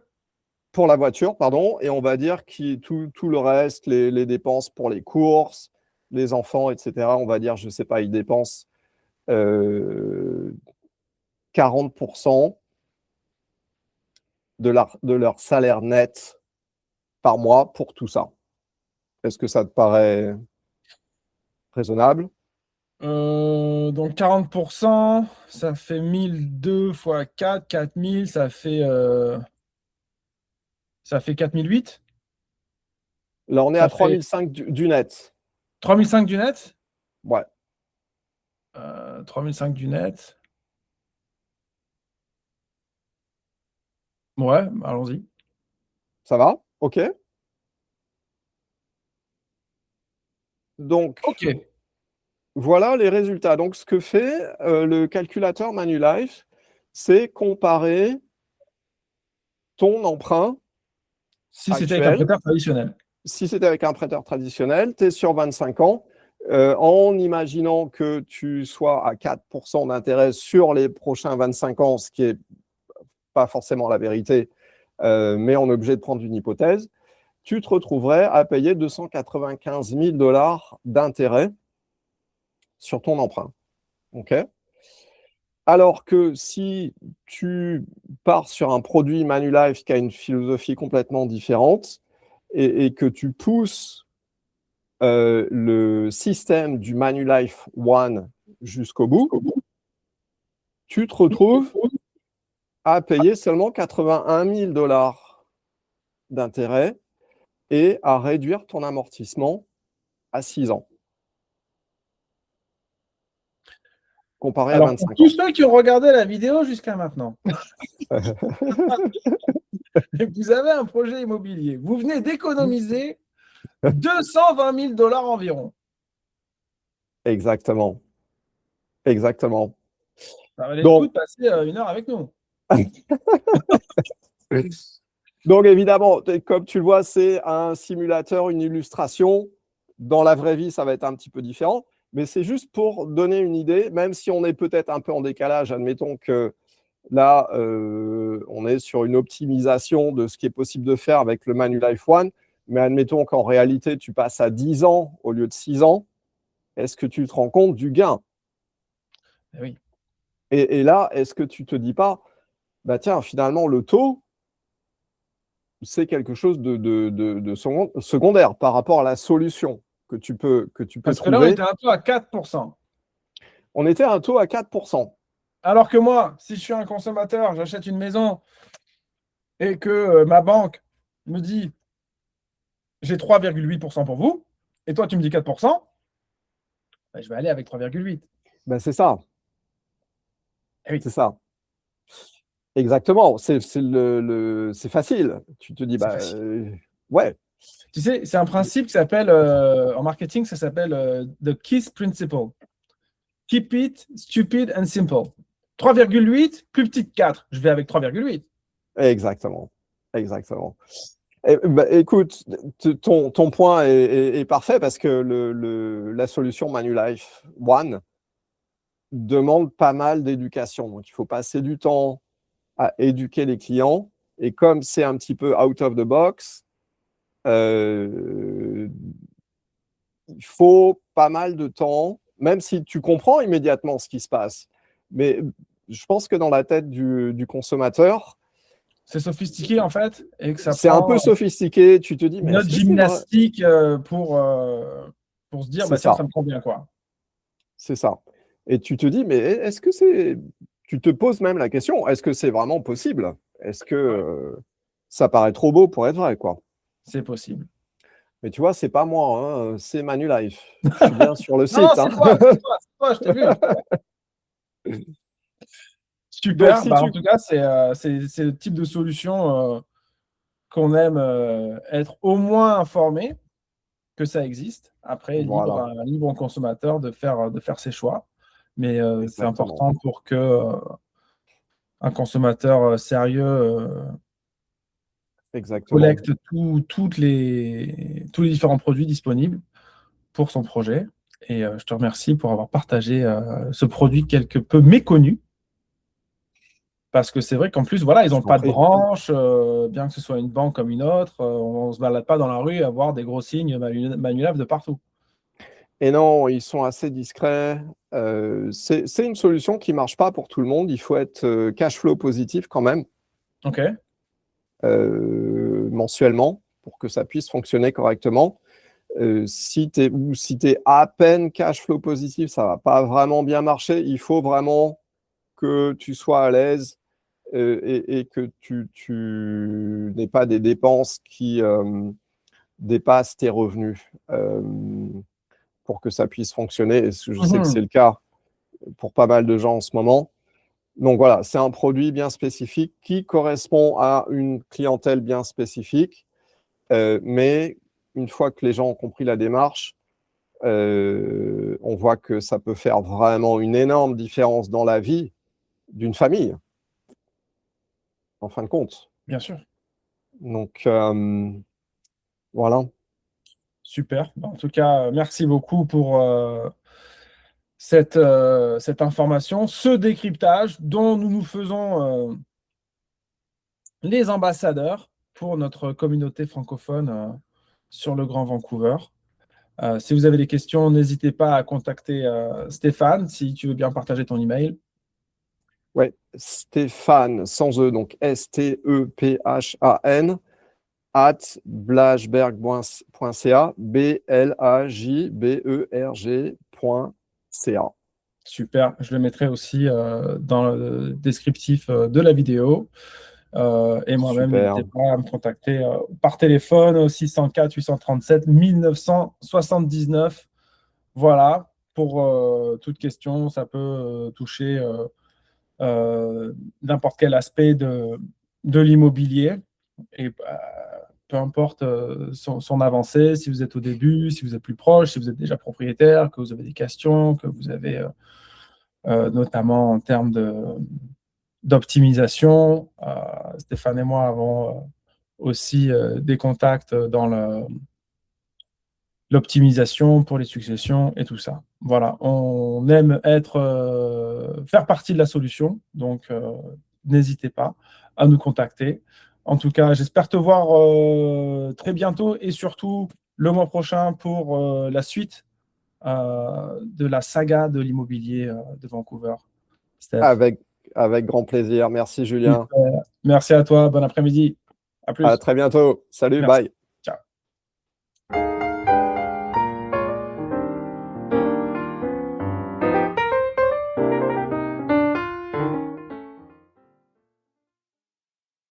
pour la voiture, pardon, et on va dire tout le reste, les dépenses pour les courses, les enfants, etc., on va dire, je ne sais pas, ils dépensent 40% de leur salaire net par mois pour tout ça. Est-ce que ça te paraît raisonnable? Donc 40%, ça fait 1002 fois 4, 4000, ça fait 4008. Là, on est à Ça fait 3005 du net. 3005 du net. Ouais, 3005 du net. Ouais, allons-y. ça va? OK. Donc, Ok. voilà les résultats. Donc, ce que fait le calculateur Manulife, c'est comparer ton emprunt Si c'était avec un actuel. prêteur traditionnel. Si c'était avec un prêteur traditionnel, tu es sur 25 ans, en imaginant que tu sois à 4% d'intérêt sur les prochains 25 ans, ce qui n'est pas forcément la vérité, mais on est obligé de prendre une hypothèse, tu te retrouverais à payer 295 000 dollars d'intérêt sur ton emprunt. OK? Alors que si tu pars sur un produit Manulife qui a une philosophie complètement différente et que tu pousses le système du Manulife One jusqu'au bout, tu te retrouves à payer seulement 81 000 dollars d'intérêt et à réduire ton amortissement à 6 ans, comparé à Alors, pour 25 tous ans. ceux qui ont regardé la vidéo jusqu'à maintenant, et que vous avez un projet immobilier, vous venez d'économiser 220 000 dollars environ. Exactement. Exactement. Ça valait le coup Donc, de passer une heure avec nous. donc évidemment, comme tu le vois, c'est un simulateur, une illustration. Dans la vraie vie, ça va être un petit peu différent, mais c'est juste pour donner une idée, même si on est peut-être un peu en décalage, admettons que là, on est sur une optimisation de ce qui est possible de faire avec le Manulife One, mais admettons qu'en réalité, tu passes à 10 ans au lieu de 6 ans. Est-ce que tu te rends compte du gain? Oui. Et là, est-ce que tu te dis pas, bah tiens, finalement, le taux, c'est quelque chose de secondaire par rapport à la solution que tu peux Parce que là, on trouver. était un peu à 4%. On était à un taux à 4%. Alors que moi, si je suis un consommateur, j'achète une maison et que ma banque me dit j'ai 3,8% pour vous, et toi tu me dis 4%, ben, je vais aller avec 3,8. Ben, c'est ça, Eh oui, c'est ça. Exactement, c'est facile. Tu te dis, c'est bah, facile. ouais, Tu sais, c'est un principe qui s'appelle, en marketing, ça s'appelle the KISS principle. Keep it stupid and simple. 3,8, plus petit que 4. Je vais avec 3,8. exactement, exactement. Bah, écoute, ton point est parfait parce que la solution Manulife One demande pas mal d'éducation. Donc, il faut passer du temps à éduquer les clients. Et comme c'est un petit peu out of the box, euh, il faut pas mal de temps, même si tu comprends immédiatement ce qui se passe. Mais je pense que dans la tête du consommateur, C'est sophistiqué en fait, et que ça c'est un peu prend sophistiqué. Tu te dis, mais une autre est-ce que c'est vrai? gymnastique pour se dire, C'est bah tiens, ça, ça me convient quoi. c'est ça. Et tu te dis, mais est-ce que c'est. Tu te poses même la question, est-ce que c'est vraiment possible? Est-ce que Ouais, ça paraît trop beau pour être vrai, quoi? c'est possible. Mais tu vois, c'est pas moi, hein, c'est Manulife. Je suis bien sur le Non, non, site, hein. c'est toi, je t'ai vu. Donc, Super. si Bah, en tu. tout cas, c'est le type de solution qu'on aime être au moins informé que ça existe. Après, Voilà, libre au consommateur de faire ses choix. Mais c'est exactement. important pour que un consommateur sérieux Exactement. collecte tous les différents produits disponibles pour son projet. Et je te remercie pour avoir partagé ce produit quelque peu méconnu. Parce que c'est vrai qu'en plus, voilà, ils Je n'ont t'en pas de prie. branche, bien que ce soit une banque comme une autre, on ne se balade pas dans la rue à voir des gros signes Manulave de partout. Et non, ils sont assez discrets. C'est une solution qui ne marche pas pour tout le monde. Il faut être cash flow positif quand même, Ok, mensuellement, pour que ça puisse fonctionner correctement. Si tu es à peine cash flow positif, ça ne va pas vraiment bien marcher. Il faut vraiment que tu sois à l'aise et que tu n'aies pas des dépenses qui dépassent tes revenus pour que ça puisse fonctionner. Et je sais que c'est le cas pour pas mal de gens en ce moment. Donc voilà, c'est un produit bien spécifique qui correspond à une clientèle bien spécifique. Mais une fois que les gens ont compris la démarche, on voit que ça peut faire vraiment une énorme différence dans la vie d'une famille, en fin de compte. bien sûr. Donc, voilà. Super. En tout cas, merci beaucoup pour cette information, ce décryptage dont nous nous faisons les ambassadeurs pour notre communauté francophone sur le Grand Vancouver. Si vous avez des questions, n'hésitez pas à contacter Stéphane si tu veux bien partager ton email. Ouais, Stéphane, sans E, donc Stephan, @blajberg.ca, blajberg.ca. Super, je le mettrai aussi dans le descriptif de la vidéo. Et moi-même, Super. n'hésitez pas à me contacter par téléphone au 604 837 1979. Voilà, pour toute question, ça peut toucher n'importe quel aspect de l'immobilier. Et peu importe son avancée, si vous êtes au début, si vous êtes plus proche, si vous êtes déjà propriétaire, que vous avez des questions, que vous avez notamment en termes d'optimisation. Stéphane et moi avons aussi des contacts dans l'optimisation pour les successions et tout ça. Voilà, on aime faire partie de la solution, donc n'hésitez pas à nous contacter. En tout cas, j'espère te voir très bientôt et surtout le mois prochain pour la suite de la saga de l'immobilier de Vancouver. Steph. Avec, avec grand plaisir. Merci, Julien. Super. Merci à toi. Bon après-midi. À À plus. très bientôt. Salut, Merci. bye.